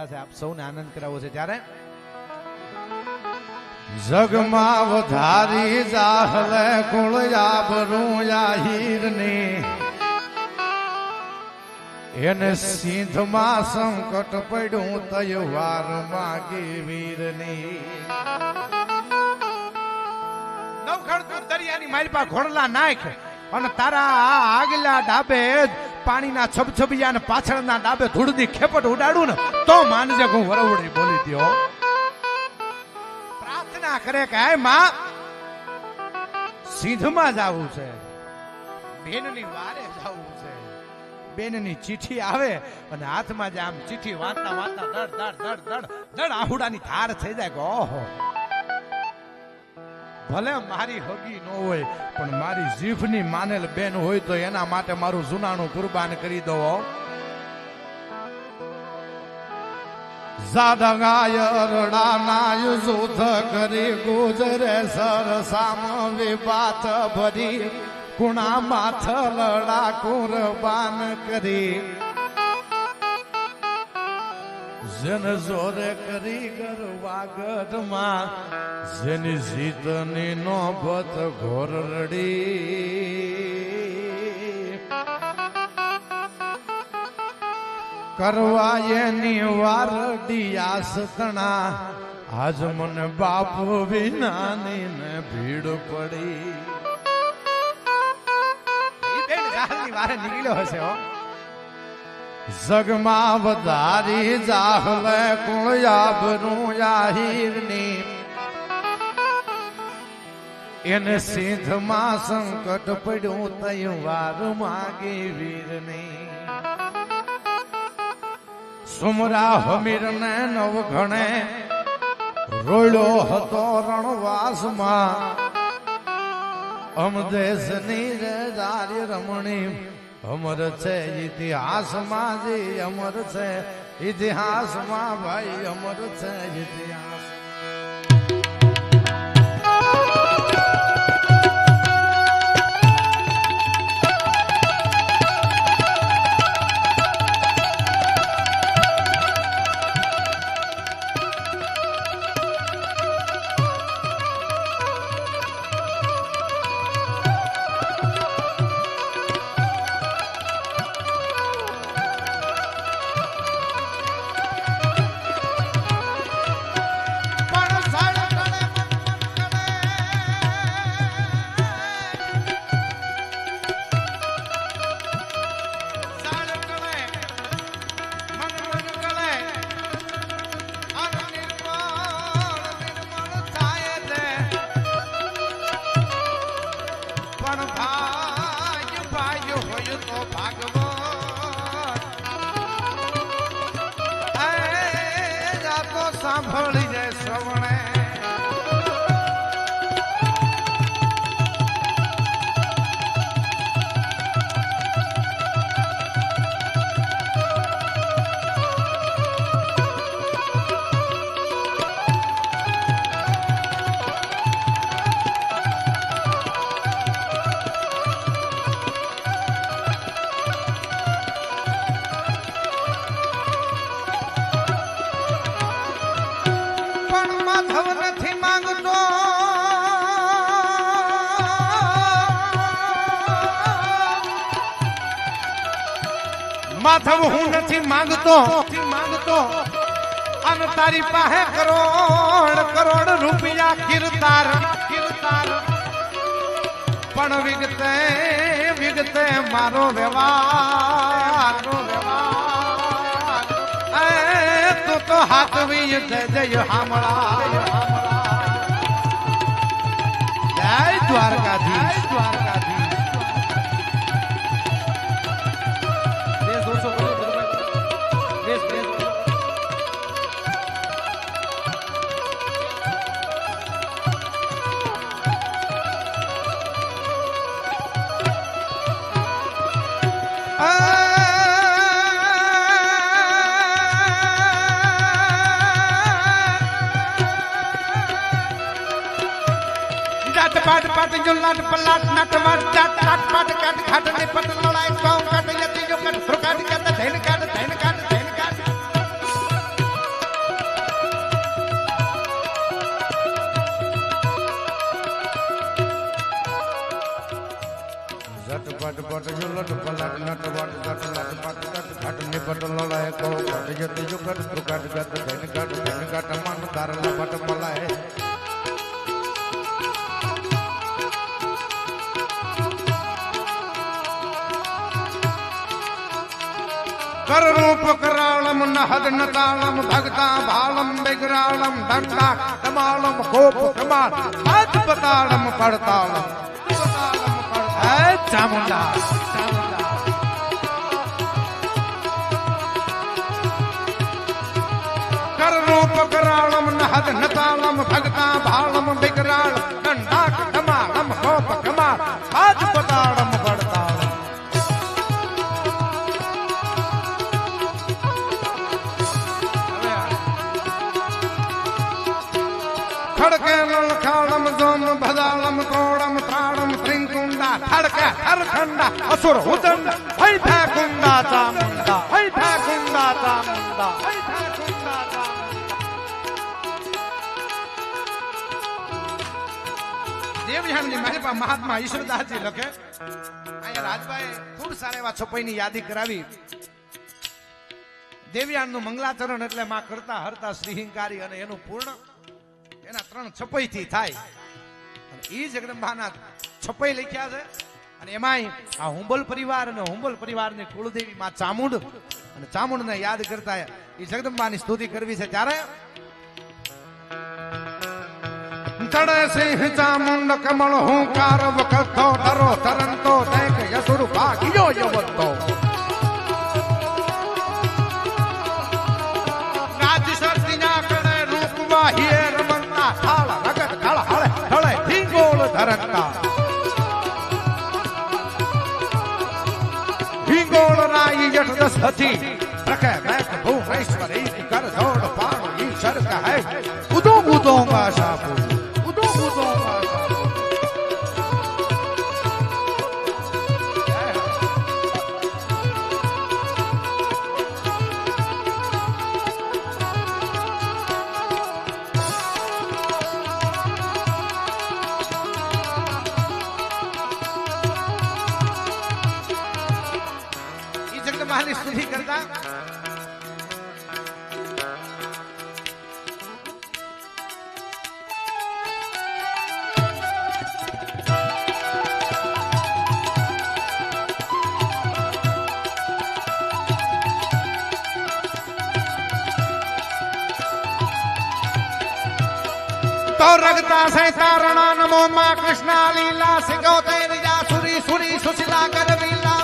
સાથે આપ સૌને આનંદ કરાવો છે ત્યારે જગમાં વધારી જાહલે કુળયા ભરૂયા હીરની એને સિંધમાં સંકટ પડ્યું તયવાર માગી વીરની નવખડ દરિયાની મારી પા ઘોડલા નાખ અને તારા આગલા ડાબે પાણીના છબછબિયા ને પાછળના ડાબે ધૂળની ખેપટ ઉડાડું ને તો માનજે હું વરવડી બોલી દ્યો પ્રાર્થના કરે કે હે માં સિંધમાં જાવું છે બેનની વારે જાવું છે બેનની ચીઠી આવે અને હાથમાં જ આમ ચીઠી વાંચતા વાંચતા દડ દડ દડ દડ દડ આહુડાની ધાર થઈ જાય કે ઓહો ભલે મારી હગી ન હોય પણ મારી જીભની માનેલ બેન હોય તો એના માટે મારું જુનાણું કુરબાન કરી દો જાદગાય રડાનાય યુદ્ધ કરી ગુજરે સરસામ વિવાત ભરી કુણા માથ લડા કુરબાન કરી જન જોરે કરી ગરવા ગઢમાં જેની જીતની નોબત ઘોર રડી કરવા એની વારડિયા સતણા આજ મને બાપ વિનાની ને ભીડ પડી વારે નીકળ્યો હશે હો જગમાં વધારી જાહલે કુળયાબનું યાહીરની એને સિંધમાં સંકટ પડ્યું તયવાર માગી વીરની સુમરા હમીરને નવઘણે રોળ્યો હતો રણવાસમાં અમદેશની રે દારી રમણી અમર છે ઇતિહાસમાં જી અમર છે ઇતિહાસમાં ભાઈ અમર છે ઇતિહાસ સાંભળી જાય શ્રવણે માથવ હું નથી માંગતો અને તારી પાસે કરોડ કરોડ રૂપિયા કીર્તાર પણ વિગતે વિગતે મારો વ્યવહાર તું તો હાથવી જય હામળા જય દ્વારકાધીશ पाट पाट जो लाट पलाट नट मार जाट काट पाट काट खाट ने पट लड़ाई पाँव काट यति जो कट काट काट धैन काट धैन काट धैन काट झटपट पट जुलट पलट नट वट जट लट पट तट घट निपट ललय को घट जत जुगट त्रुकट गत धन घट मन धर लपट मलय कर रूप करालम नहद नतालम भगता भालम बिगरालम दंडा कमालम कोप कमाल हाथ पतालम पड़तालम चामुंडा कर रूप करालम नहद नतालम भगता भालम बिगराल दंडा कमालम कोप कमाल हाथ पतालम पड़तालम खड़के ललखाड़म जोम भदालम तोड़म त्राड़म त्रिंकुंडा खड़के हरखंडा असुर उदंड हई कुंडा चामुंडा हई कुंडा चामुंडा देवयानी मारे पा महात्मा ईश्वरदास जी लखे आया राजभाई खूब सारे एवा छपाईनी यादी करावी देवयानનું મંગલાચરણ એટલે માં કરતા હરતા શ્રીહિંકારી અને એનું પૂર્ણ એના 3 છપાઈ થી થાય અને ઈ જગદંબાના છપાઈ લખ્યા છે અને એમાંય આ હુંબલ પરિવાર અને હુંબલ પરિવારની કુળદેવી માં ચામુંડ અને ચામુંડને યાદ કરતા ઈ જગદંબાની સ્તુતિ કરવી છે ત્યારે ચડે સિંહ ચામુંડ કમળ હુંકાર વખતો ડરો તરંતો દેખ યસુર ભાગ્યો યવતો રાજ શક્તિના કણે રૂપમાં હિયર મનતા થાળ રગત ખળ હળે હળે હિંગોળ ધરંતા હિંગોળ રાઈ જઠ દસ હતી રખે બેઠ ભૂમેશ્વર ઈ કર જોડ પાણ ઈ શરક હૈ ઉદો ઉદોંગા શાપુ ઉદો ઉદોંગા ની સ્તુતિ કરતા तो रगता से तारणा नमो मां कृष्णा लीला सिगो तेरिया सुरी सुरी सुशीला करवीला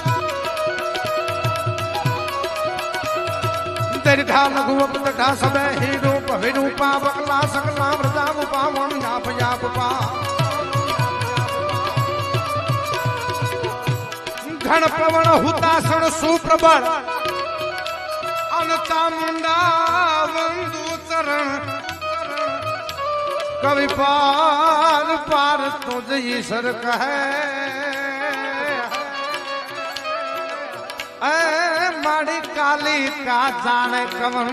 दीर्घा लघु अपतटा सबे ही रूप विरूपा बकला सकला मृदा पावन याप याप पा घन प्रवण हुतासण सुप्रबल अनता मुंडा वंदु चरण कवि पार पार तुझ ईश्वर कहे माड़ी काली का जाने कवन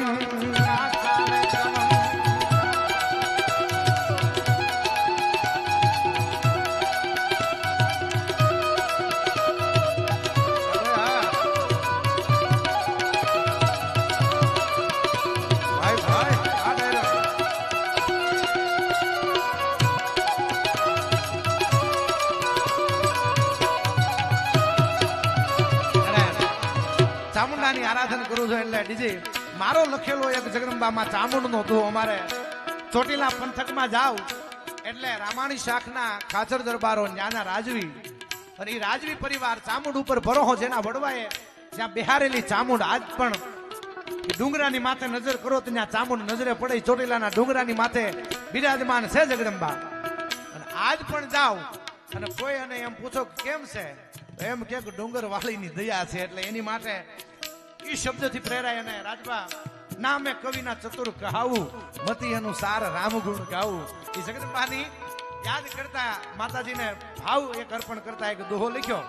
ચામુંડાની આરાધના કરું છું એટલે ડીજી મારો લખેલો એક જગદંબામાં ચામુંડનો તો અમારે ચોટીલા પંથકમાં જાવ એટલે રામાણી શાખના ખાચર દરબારો ન્યાના રાજવી અને એ રાજવી પરિવાર ચામુંડ ઉપર ભરોહો જેના વડવાએ જ્યાં બિહારેલી ચામુંડ આજ પણ ડુંગરાની માથે નજર કરો તો ત્યાં ચામુંડ નજરે પડે ચોટીલાના ડુંગરાની માથે બિરાજમાન છે જગદંબા અને આજ પણ જાવ અને કોઈ અને એમ પૂછો કેમ છે એમ કે ડુંગર વાળીની દયા છે એટલે એની માટે ઈ શબ્દથી પ્રેરાય અને રાજબા નામે કવિના ચતુર કહાવું મતી અનુસાર રામગુણ ગાવું એ જગદંબાની યાદ કરતા માતાજીને ભાવ એક અર્પણ કરતા એક દોહો લખ્યો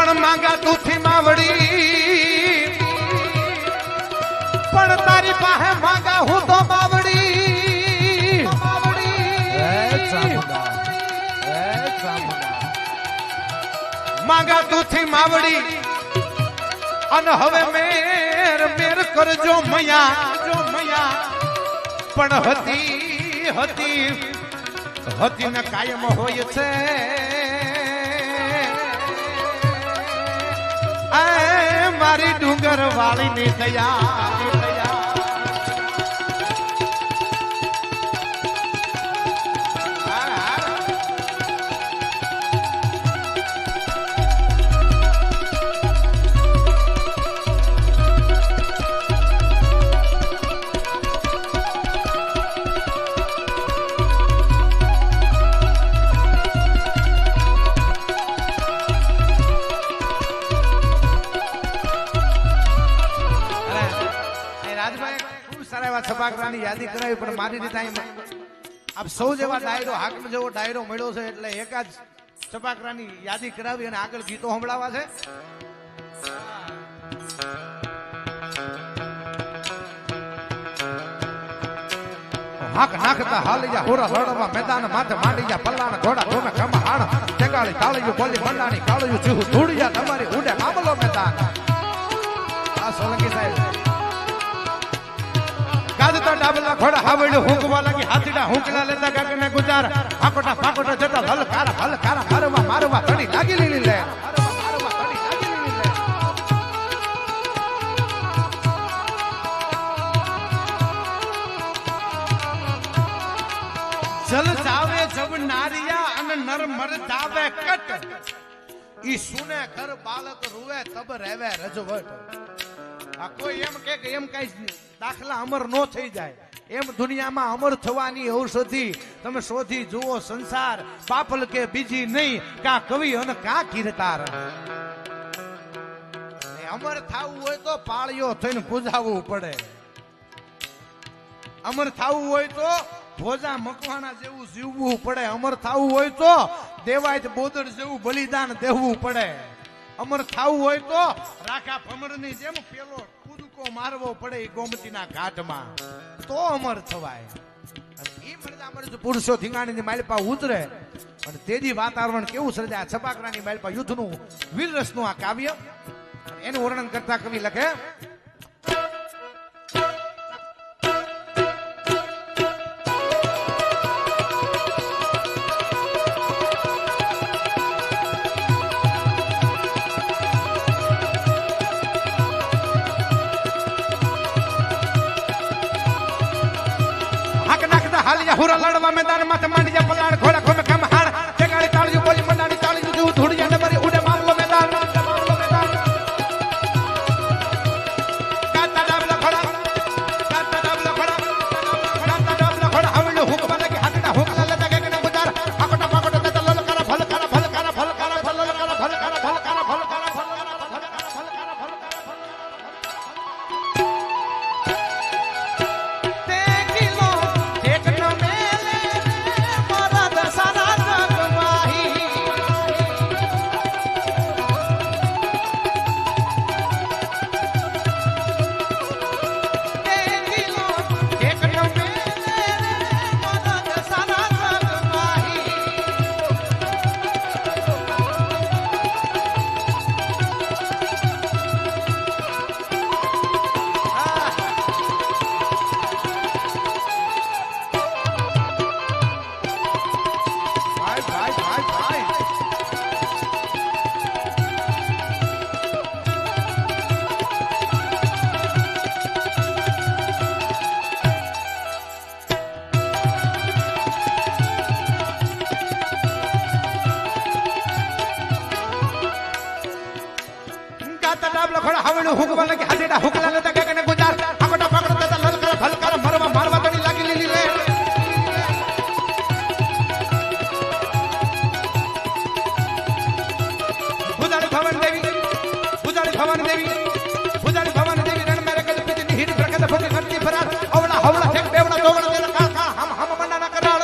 પણ માંગા તુથી માવડી પણ તારી પાસે માંગા હું તો બાવડી માંગા તુથી માવડી અને હવે મેર મેર કરજો મયા પણ હતી ને કાયમ હોય છે મારી ડુંગર વાળી ની દયા છપાકરાની યાદી કરાવી પણ મારી રીતે આપ સૌ જેવા ડાયરો હાકમ જેવો ડાયરો મળ્યો છે એટલે એકાદ છપાકરાની યાદી કરાવી અને આગળ ગીતો સંભળાવા છે. હાક નાખતા હાલી જા હોરા લડવા મેદાન માથે માંડી જા પલ્લાના ઘોડા ધોમે ખમા હાણ જગાળી તાળીયું બોલી મંડાણી કાળિયું ચૂહું ધૂળી જા તમારી ઉડે આમલો મેદાન. આ સોલંકી સાહેબ ગાજતા ડાબલા ઘોડા હાવડ્યું હુંકવા લાગી હાથીડા હુંકલા લેતા ગાગને ગુજાર આકોટા પાકોટા જતા હલકારા મારવા તડી લાગી લીલી લે જલ જાવે જબ નારિયા અને નર મર જાવે કટ ઈ સુને ઘર બાલક રૂવે તબ રહેવે રજવટ. આ કોઈ એમ કે એમ કઈ દાખલા અમર નો થઈ જાય એમ દુનિયામાં અમર થવાની ઔષધિ તમે શોધી જુઓ સંસાર પાપલ કે બીજી નહીં કા કવિ અને કા કીર્તાર. અમર થાવું હોય તો પાળીઓ થઈને પૂજાવવું પડે. અમર થાવું હોય તો ભોજા મકવાણા જેવું જીવવું પડે. અમર થાવું હોય તો દેવાય બોદર જેવું બલિદાન દેવું પડે. અમર થાવું હોય તો રાખા ભમરની જેમ પેલો કૂદકો મારવો પડે ગોમતીના ઘાટમાં તો અમર થવાય. એ મરજા પુરુષો ધીંગાણીની માલપા ઉતરે અને તેજી વાતાવરણ કેવું સર્જાય. છપાકરાની માલપા યુદ્ધનું વીર રસનું આ કાવ્ય એનું વર્ણન કરતા કવિ લખે હાલિયા હુરા લડવા મેદાન માથે માંડી જા પલાણ ઘોડા ખોમે ખમ હાણ જગાડી તાળીયું બોલી મંડાણી તાળીયું જેવું ધૂળી જા નબરી ઉડે મામલો મેદાન કાતા ડાબલા ઘોડા હાવડ્યું હુકવા લાગી હાથડા હુકલા લેતા ગગને ગુજાર આકોટા પાકોટા દેતા લલકારા ભલકારા હાવડ્યું હુકવા લાગી હાથડા હુકલા લેતા ગગને ગુજાર આકોટા પાકોટા દેતા લલકારા ભલકારા મારવા તડી લાગી લીલી લે પૂજારી ભવન દેવી રણ મેરે કદ પીતી હીર પ્રકટ ફોકે કરતી ફરાર અવડા હવડા ઠેક બેવડા દોવડા દેના કાકા હમ મંડાના કરાળ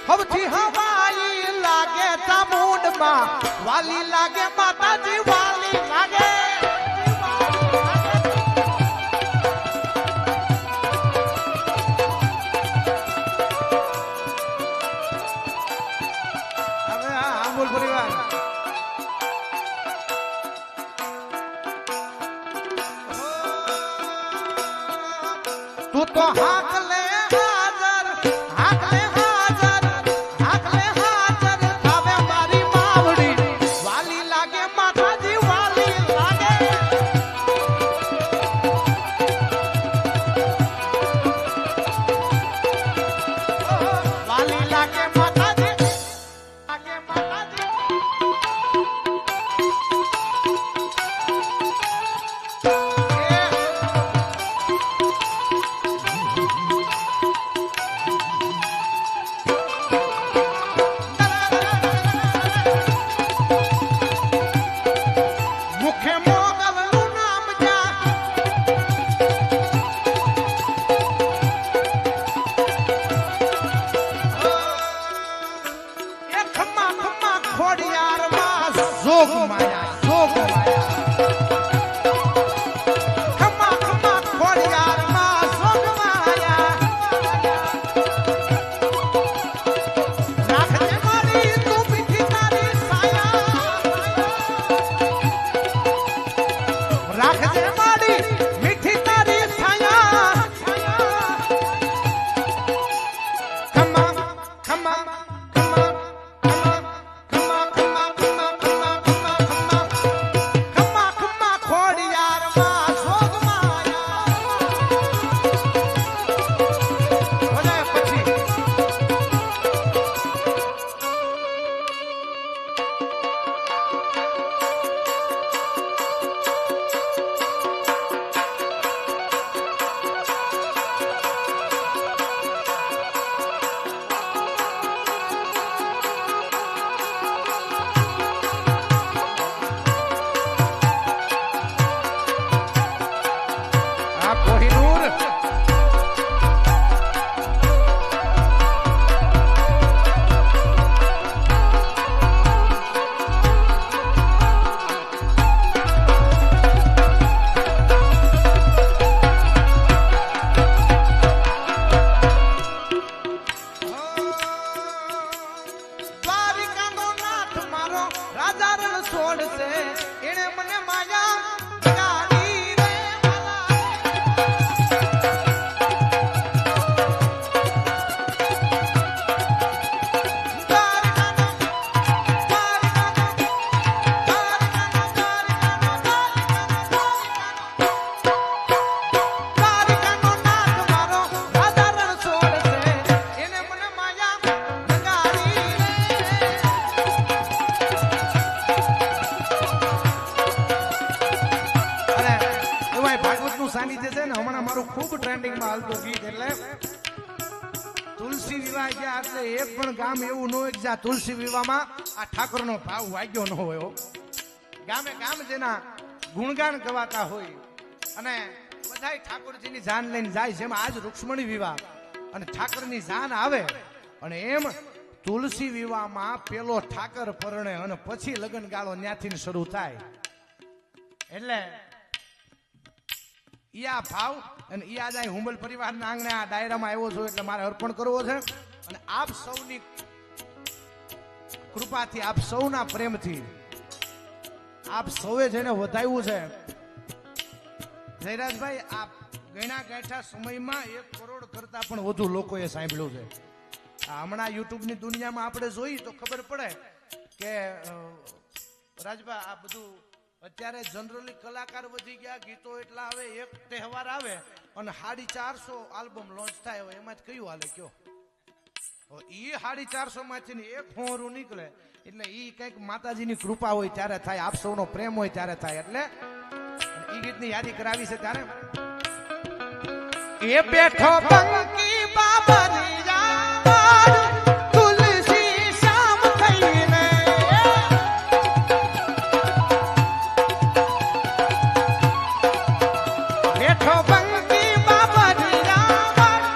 હવથી હવાઈ લાગે ચામુંડમાં વાલી લાગે માતાજી વાલી લાગે હવે આ આંબુલ પરિવાર તું તો હાક લે સાનિધ્ય છે ને હમણાં મારું ખૂબ ટ્રેન્ડિંગમાં હાલતું ગીત એટલે તુલસી વિવાહ ગયા એટલે એક પણ ગામ એવું ન હોય કે જ્યાં તુલસી વિવાહમાં આ ઠાકોરનો ભાવ વાગ્યો ન હોય. ગામે ગામ જેના ગુણગાન ગવાતા હોય અને બધાય ઠાકોરજીની જાન લઈને જાય છે. એમાં આજ રૂક્ષ્મણી વિવાહ અને ઠાકરની જાન આવે અને એમ તુલસી વિવાહમાં પેલો ઠાકર પરણે અને પછી લગ્ન ગાળો ત્યાંથી શરૂ થાય. એટલે યા ભાવ અને યા જાય હુંબલ પરિવારના આંગણે આ ડાયરામાં આવ્યો છું એટલે મારે અર્પણ કરવો છે. અને આપ સૌની કૃપાથી આપ સૌના પ્રેમથી આપ સૌએ જેને વધાવ્યું છે જયરાજભાઈ આપ ગણા ગાંઠા સમયમાં 1 કરોડ કરતા પણ વધુ લોકોએ સાંભળ્યું છે. હમણાં યુટ્યુબની દુનિયામાં આપણે જોઈએ તો ખબર પડે કે રાજભા આ બધું અત્યારે જનરલી કલાકાર વધી ગયા, ગીતો એટલા આવે, એક તહેવાર આવે અને 450 આલ્બમ લોન્ચ થાય. હવે એમાં કયું હાલે કયો? એ 450 માંથી એક હોરું નીકળે એટલે એ કઈક માતાજીની કૃપા હોય ત્યારે થાય, આપ સૌનો પ્રેમ હોય ત્યારે થાય. એટલે એ ગીતની યાદી કરાવી છે ત્યારે એ બેઠો બંકી બાબરિયા તુલસી શામ થઈને બેઠો બંકી બાબરિયા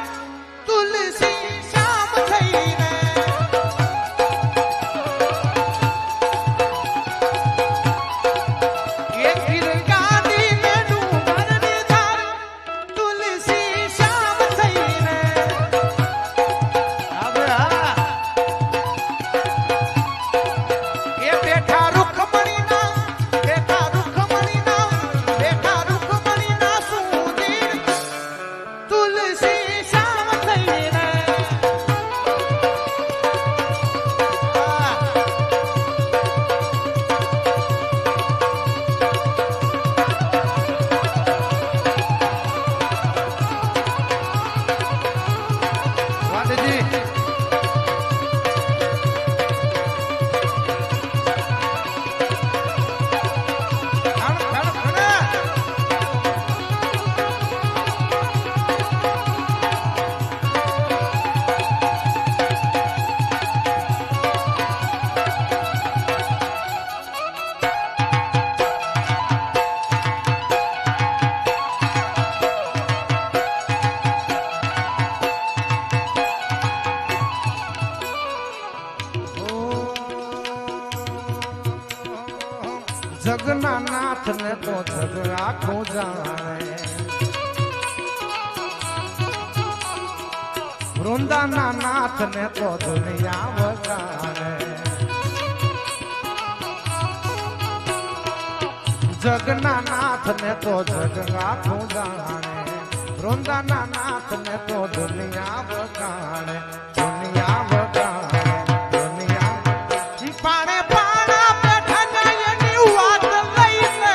તો જગ આખું જાણે વૃંદાના નાથ ને તો દુનિયા વગાડે જગના નાથ ને તો જગ આખું જાણે વૃંદાના નાથ ને તો દુનિયા વગાડે દુનિયા વગાડે દુનિયા પાણે પાણા બેઠા જાય એની વાત લઈને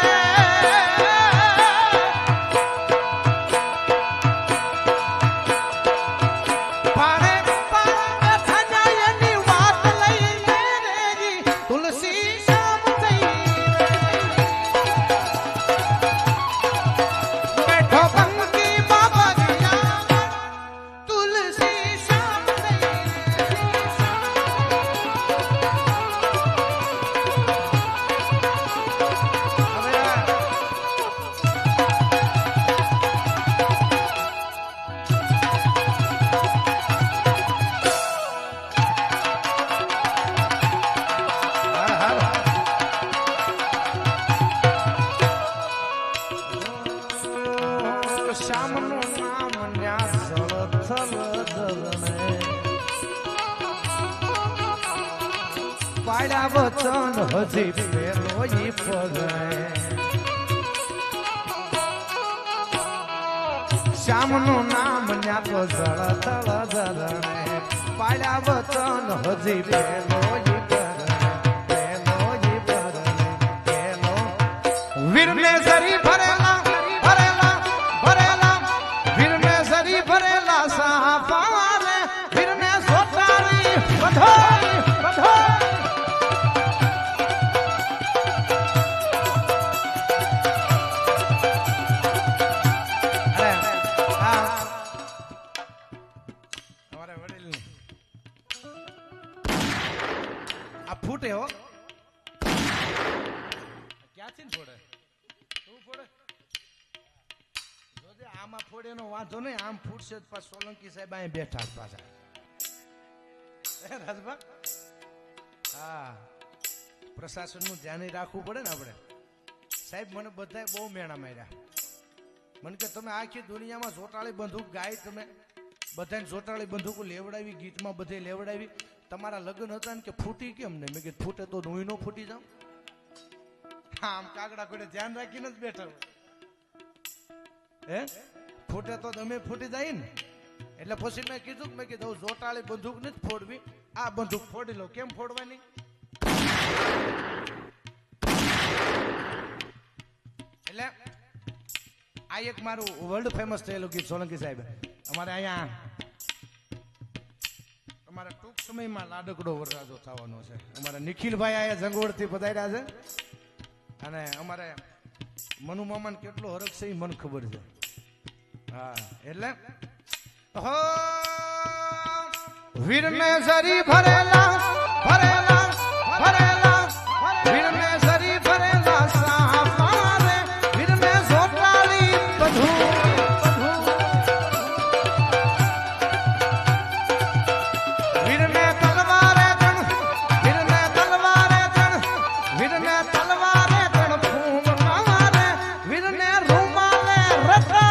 પાણે પાણા બેઠા જાય એની વાત લઈને રેજી તુલસી શામ થઈ બેઠો બંકી બાબા જીયા તુલસી શામ થઈ શ્યામનું નામ ન્યા સળથલ જલણે પાડ્યા વચન હજી પેલો ઈ પગણે શ્યામનું નામ ન્યા તો સળથલ જલણે પાડ્યા વચન હજી પેલો ઈ પગણે વીરને સરી ભરેલા ભરેલા સાપાને વીરને સોટારી બધોય અમારે વડીલ આ ફૂટે હો ક્યાંથી ફોડે શું ફોડે આમાં ફોડે નો વાંધો નહીં આમ ફૂટશે પાછા સોલંકી સાહેબ અહીં બેઠા પાછા રાજભા હા પ્રશાસન નું ધ્યાન રાખવું પડે ને આપણે સાહેબ મને બધા બહુ મેણા માર્યા મને કે તમે આખી દુનિયામાં જોટાળી બંદૂક ગાય તમે બધાને જોટાળી બંદૂકો લેવડાવી ગીતમાં બધે લેવડાવી તમારા લગ્ન હતા ને કે ફૂટી કેમ નહીં મેં કીધું ફૂટે તો હું ન ફૂટી જાઉં આમ કાગડા કોડે ધ્યાન રાખીને જ બેઠા હે ફૂટે તો તમે ફૂટી જાય ને એટલે પછી મેં કીધું જોટાળી બંદૂક નથી ફોડવી આ બંદૂક ફોડી લો કેમ ફોડવાની એટલે આ એક મારું વર્લ્ડ ફેમસ થયેલું ગીત સોલંકી સાહેબ અમારે અહીંયા અમારા ટૂંક સમયમાં લાડકડો વરરાજો થવાનો છે અમારા નિખિલભાઈ અહીંયા જંગોળથી પધાર્યા છે અને અમારે મનુ મામાને કેટલો હરખ છે એ મને ખબર છે હા એટલે વીરને સરી ભરેલા ભરેલા ભરેલા વીરને સરી ભરેલા સાપારે વીરને સોટાળી બધું વીરને તલવારે જણ વીરને તલવારે જણ વીરને તલવારે જણ ફૂમ મારે વીરને રૂમાલે રતા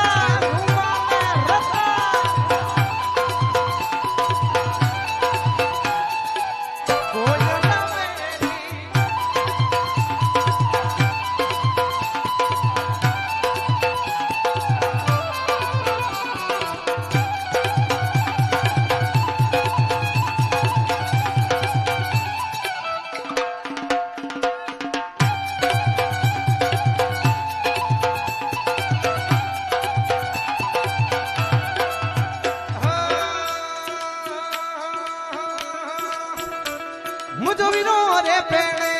मुझो वीरो रे पेणे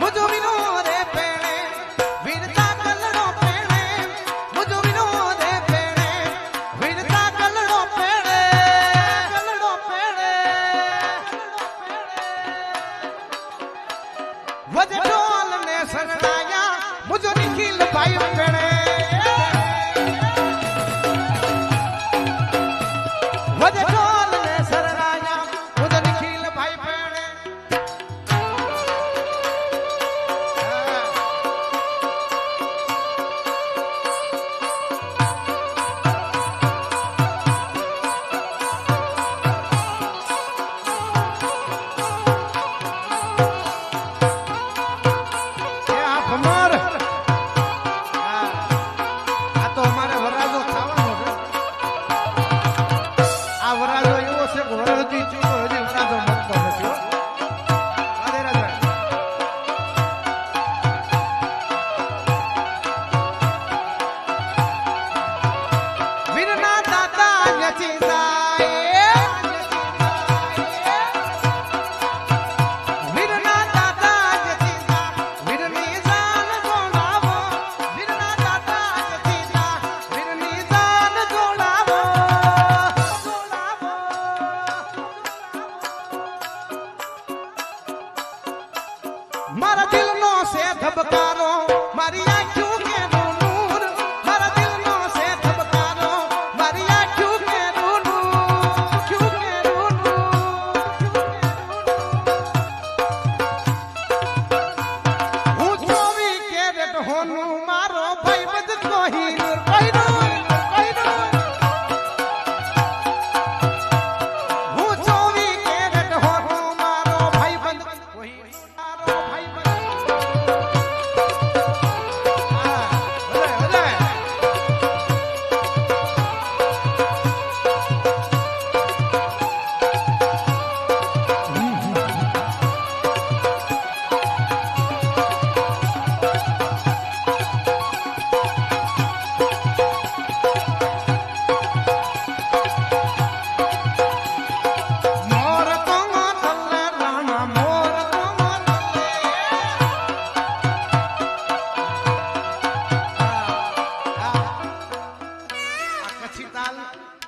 मुझो वीरो रे पेणे वीरता कलड़ो पेणे मुझो वीरो रे पेणे वीरता कलड़ो पेणे वज ढोल ने सरनाया मुझो निखिल भाई पेणे वज ढोल ने सरनाया मुझो મારા દિલનો છે ધબકારો મારી આંખો કે નૂર મારા દિલનો છે ધબકારો મારી આંખો કે નૂર હું 24 કેરેટ હોનું મારો ભાઈબંધ કોહિનૂર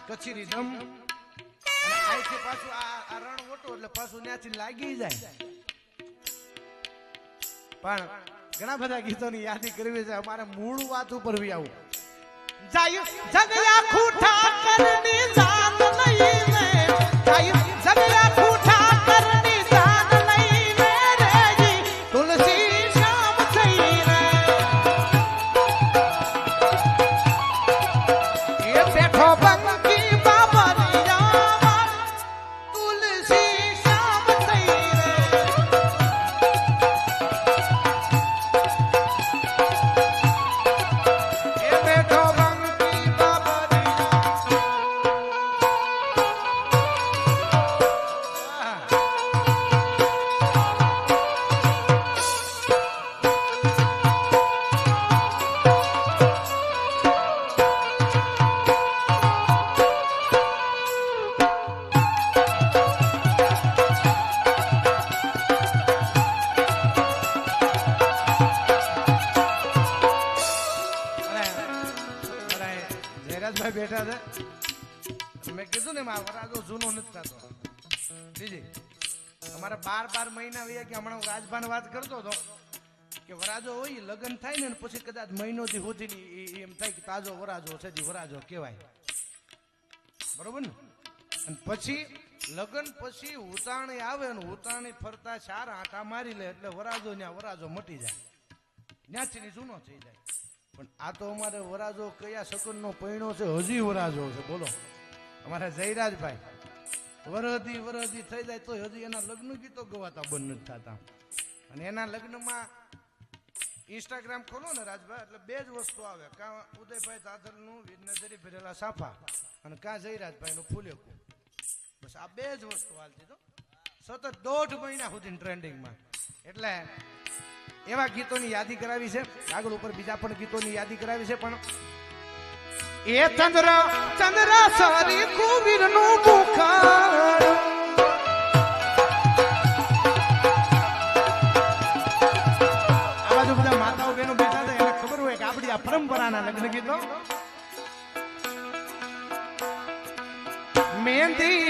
કચ્છી રીધમ અને આઈથી પાછું આ રણ ઓટો એટલે પાછું ત્યાંથી લાગી જાય પણ ઘણા બધા ગીતોની યાદી કરવી છે અમારે મૂળ વાત ઉપર બી આવું જાય જગયા ખૂઠા કરની જાન લઈને જાય જગયા ખૂઠા કરની જાન લઈને રેજી તુલસી શામ થઈને એ બેઠો બંકી બાબરિયા તુલસી શામ થઈને એ બેઠો બંકી બેઠા છે મેં કીધું ને મારા વરાજો જૂનો નથી થતો બીજી અમારે 12 મહિના વયા કે હમણાં હું રાજભાન વાત કરતો હતો કે વરાજો હોય લગ્ન થાય ને પછી કદાચ મહિનોથી સુધી એમ થાય કે તાજો વરાજો છે વરાજો કહેવાય બરોબર ને અને પછી લગ્ન પછી ઉતાણી આવે ને ઉતાણી ફરતા 4 આંટા મારી લે એટલે વરાજો ત્યાં વરાજો મટી જાય ત્યાંથી જૂનો થઈ જાય પણ આ તો અમારે વરાજો કયા શકનનો પૈણો છે હજી વરાજો છે બોલો અમારા જયરાજભાઈ વરહદી થઈ જાય તો હજી એના લગ્ન ગીતો ગવાતા બંધ નથી થતા અને એના લગ્નમાં ઇન્સ્ટાગ્રામ ખોલો ને રાજભાઈ એટલે 2 જ વસ્તુ આવે કાં ઉદયભાઈ દાદરનું વિજનજરી ભરેલા સાફા અને કાં જયરાજભાઈનું ફૂલેકું બસ આ 2 જ વસ્તુ હાલતી તો સતત 1.5 મહિના સુધી ટ્રેન્ડિંગમાં એટલે એવા ગીતોની યાદી કરાવી છે આગળ ઉપર બીજા પણ ગીતોની યાદી કરાવી છે પણ એ ચંદ્ર સરી કુબીરનું મુખ આ બાજુ બધા માતાઓ બહેનો બેઠા હતા એને ખબર હોય કે આપણી આ પરંપરાના લગ્ન ગીતો મહેંદી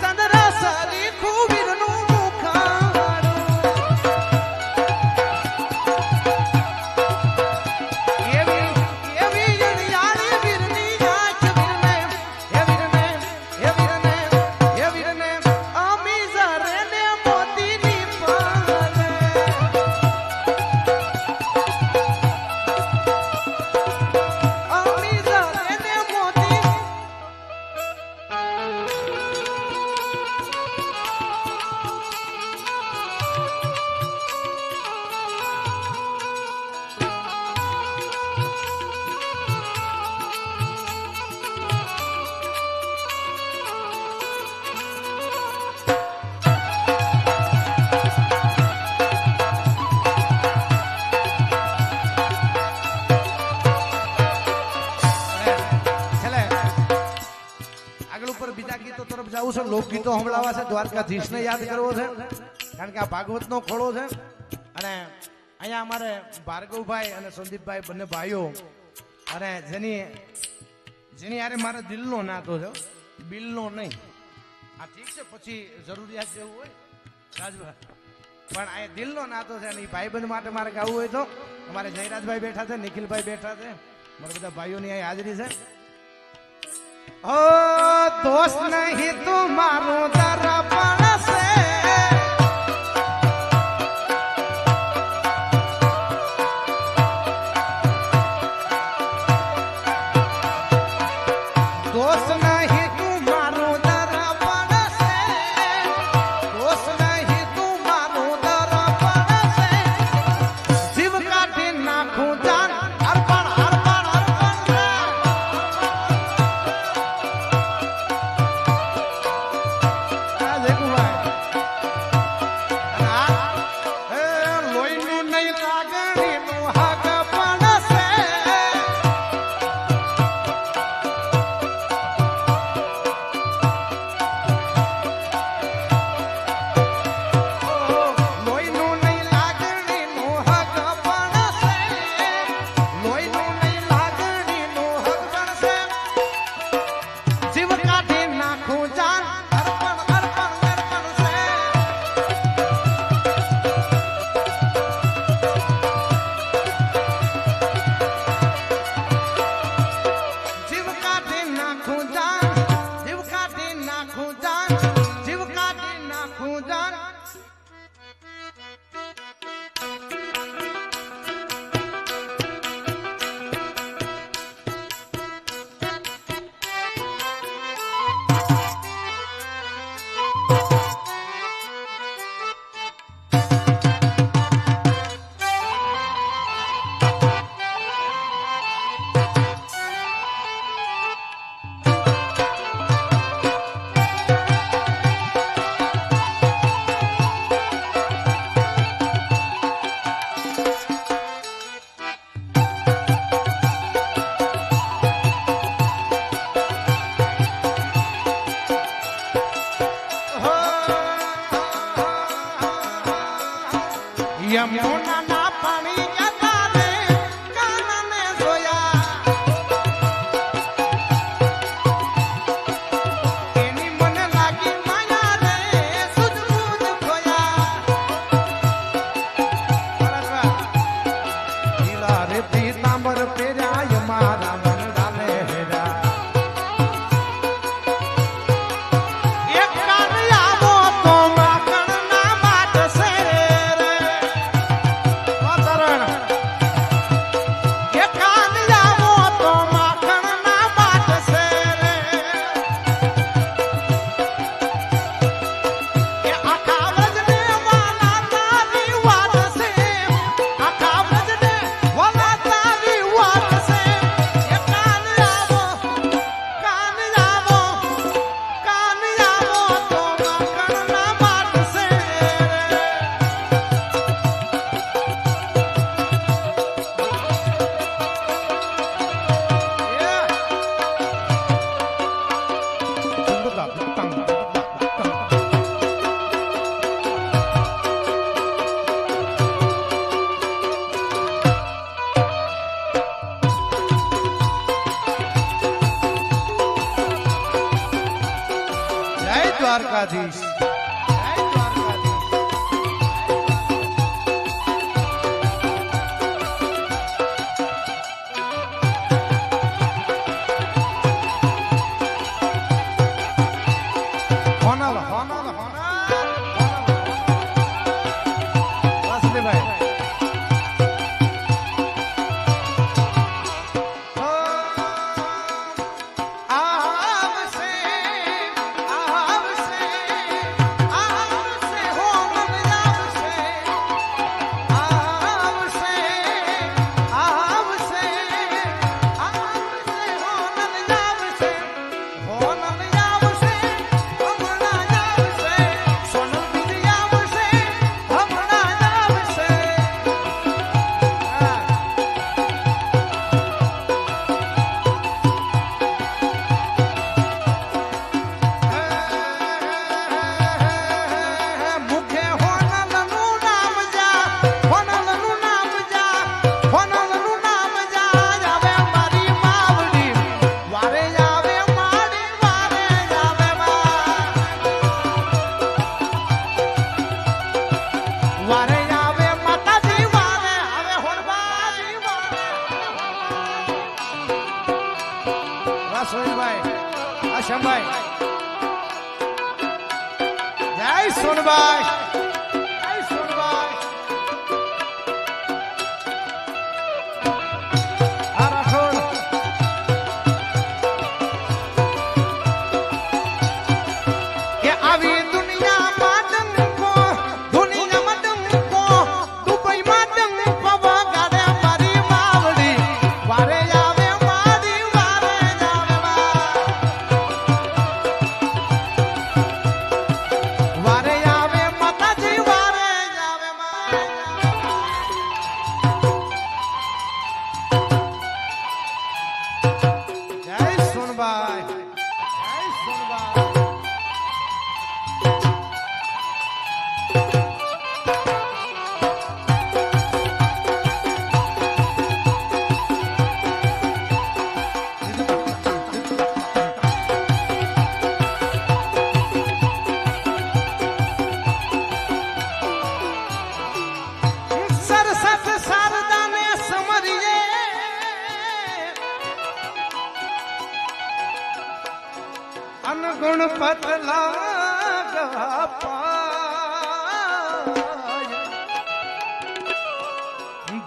ચંદ્ર સરી કુબીરનું મુખ ઉપર બીજા ગીતો તરફ જવું છે, લોકગીતો સંભળાવા છે, દ્વારકાધીશને યાદ કરવો છે, કારણ કે આ ભાગવતનો ખોળો છે. અને અહીંયા અમારે ભાર્ગવભાઈ અને સંદીપભાઈ બંને ભાઈઓ, અને જેની યારે મારા દિલનો નાતો છે, બિલનો નહીં. આ ઠીક છે, પછી જરૂરિયાત જેવું હોય રાજભાઈ, પણ આ દિલનો નાતો છે. અને એ ભાઈબંધ માટે મારે ગાવું હોય તો અમારે જયરાજભાઈ બેઠા છે, નિખિલભાઈ બેઠા છે, મારા બધા ભાઈઓની અહીં હાજરી છે. ઓ દોસ્ત નહીં તું મારું દર્પણ છે, દોસ્ત નહીં તું મારું દર્પણ છે, દોસ્ત નહીં તું મારું દર્પણ છે, જીવ કાઢી નાખું જાન અર્પણ અર્પણ અર્પણ છે. લોહીનું નહીં લાગણીનું હક પણ છે, લોહીનું નહીં લાગણીનું હક પણ છે, લોહીનું નહીં લાગણીનું હક પણ છે, જીવ કાઢી નાખું જાન અર્પણ અર્પણ અર્પણ છે. જીવ કાઢી નાખું જાન, જીવ કાઢી નાખું જાન, જીવ કાઢી નાખું જાન. યમુનાના પાણી જતા રે કાનને જોયા, એની મને લાગી માયા રે સુજબૂજ ખોયા. ઢીલા રે પીતાંબર પહેર્યા મારા મનડાને હેરા, એક કાન આવો તો માખણના માટશે રે. એક કાન આવો તો માખણના માટશે રે. એ આખા વ્રજને વાલા તારી વાત છે, આખા વ્રજને વાલા તારી વાત છે. એ કાન આવો, કાન આવો, કાન આવો તો માખણના માટશે રે. જય દ્વારકાધીશ, જય દ્વારકાધીશ. હોનલ હોનલ હોનલ વાસુદેવભાઈ. આવશે આવશે શ્યામભાઈ જય સોનભાઈ જય સોનભાઈ આ રાઠોડ કે આવી દુનિયામાં ડંકો દુનિયામાં ડંકો દુબઈમાં ડંકો વગાડે મારી માવડી વારે આવે મારી વારે આવે વારે આવે માતાજી વારે આવે જય સોનભાઈ જય સોનભાઈ સરસત શારદાને સમરીએ અનગુણ પતલા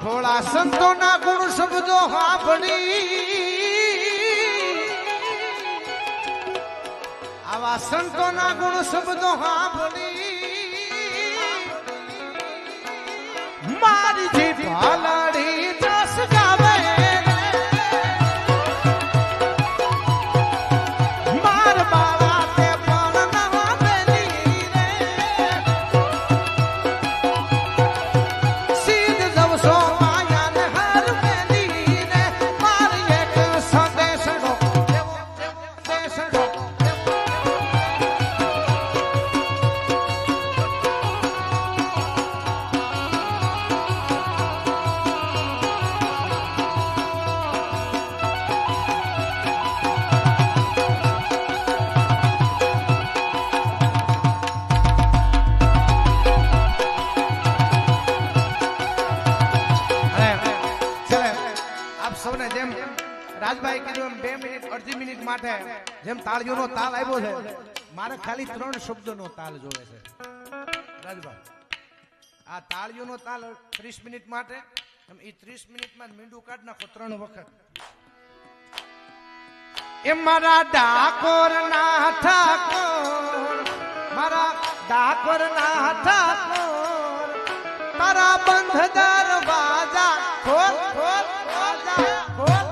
ભોળા સંતોના ગુણ શબ્દો સાંભળી આવા સંતોના ગુણ શબ્દો સાંભળી મારી જીભ હાલાડી જસ ગાવે માર બાળા તે પણ ના બેલી રે સીધ જવસો માયાને હર બેલી રે મારી એક સંદેશનો દેશનો રાજભાઈ કીધું એમ 2 મિનિટ અડધી મિનિટ માટે જેમ તાળીઓનો તાલ આવ્યો છે મારે ખાલી 3 શબ્દોનો તાલ જોવે છે રાજભાઈ આ તાળીઓનો તાલ 30 મિનિટ માટે એમ એ 30 મિનિટમાં મીંડું કાઢ નાખો 3 વખત એ મારા ડાકોર ના ઠાકોર મારા ડાકોર ના ઠાકોર તારા બંધ દરવાજા ખોલ ખોલ રાજા ખોલ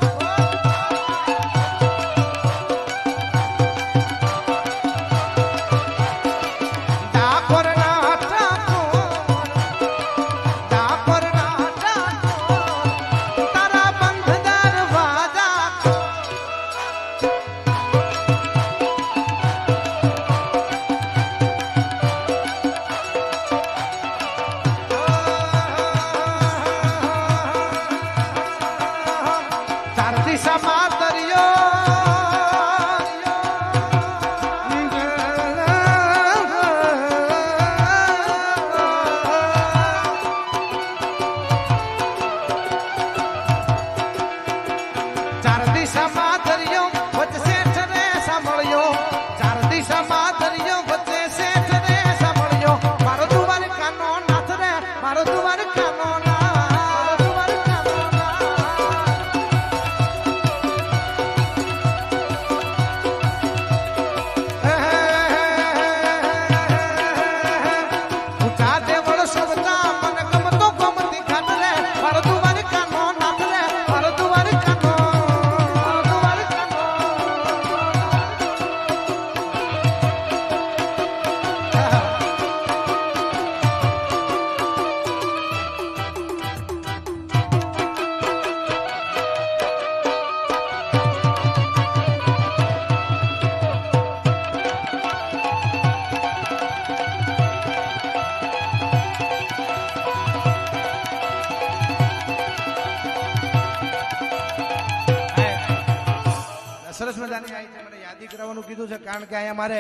સરસ મજાની આ મને યાદી કરવાનું કીધું છે કારણ કે અહીંયા મારે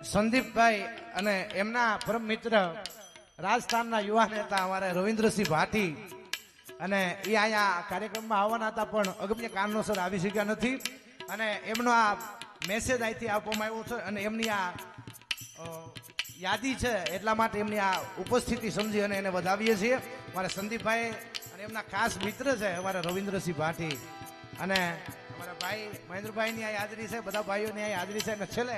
સંદીપભાઈ અને એમના પરમ મિત્ર રાજસ્થાનના યુવા નેતા અમારે રવિન્દ્રસિંહ ભાટી અને એ અહીંયા કાર્યક્રમમાં આવવાના હતા પણ અગમ્ય કારણોસર આવી શક્યા નથી અને એમનો આ મેસેજ અહીંથી આપવામાં આવ્યો છે અને એમની આ યાદી છે એટલા માટે એમની આ ઉપસ્થિતિ સમજી અને એને વધાવીએ છીએ. અમારા સંદીપભાઈ અને એમના ખાસ મિત્ર છે અમારા રવિન્દ્રસિંહ ભાટી અને અમારા ભાઈ મહેન્દ્રભાઈની આ હાજરી છે, બધા ભાઈઓની આ હાજરી છે. અને છેલ્લે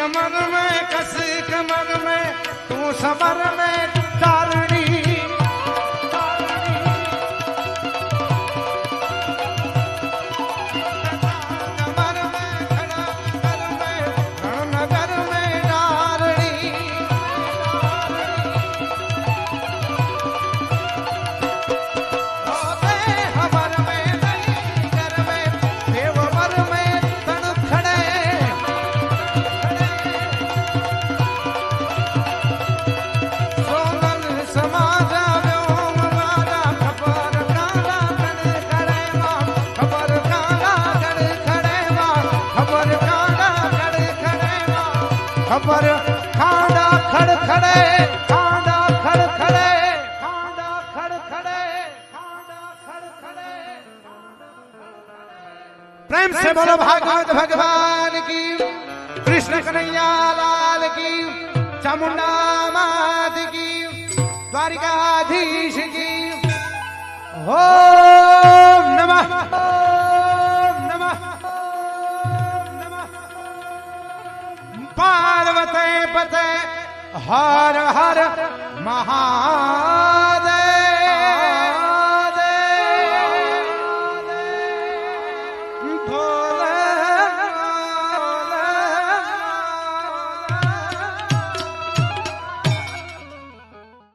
अमर में कस कमर में तू समर में तारणी कमर में नगर में रणनगर में नारणी होते हबर में नगर में देववर में तन खड़े खबर खांडा खड़ खड़े खांडा खड़ खड़े खांडा खड़ खड़े खांडा खड़ खड़े. प्रेम से बोलो भागवत भगवान की, कृष्ण कन्हैया लाल की, चामुंडा मात की, द्वारिकाधीश की. ओम नमः पार्वते पते हर हर महादेव.